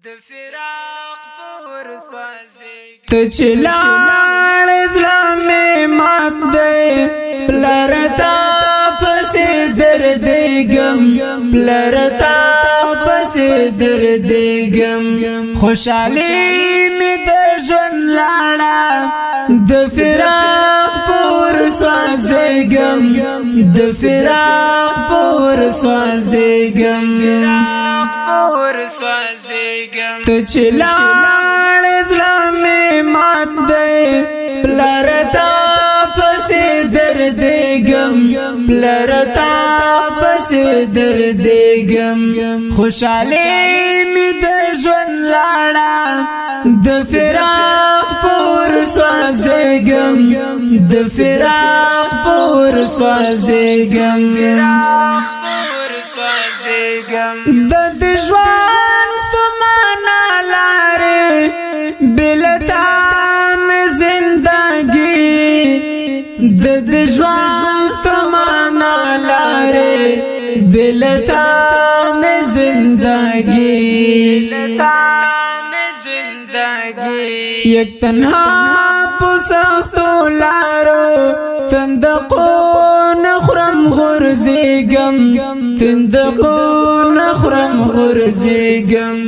د فراق پور سوازي ته چلاړ اسلام مات دے پلرتا پس درد غم پلرتا پس درد غم خوشالي می د ژوند لاړه د فراق پور سوازي غم د فراق پور سوازي غم تو چلاړ اسلام مات دے پلرتا پس درد غم پلرتا پس درد غم خوشالي می د ژوند لاړه د فراق پور سوازي غم د فراق پور سوازي غم د ژوند ستمنا لاره بلتا میں زندگی د ژوند ستمنا لاره بلتا میں زندگی یک تنها پسختو لارو تندقو نخرم غرزیگم تندقو نخرم غرزیگم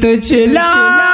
تو چلا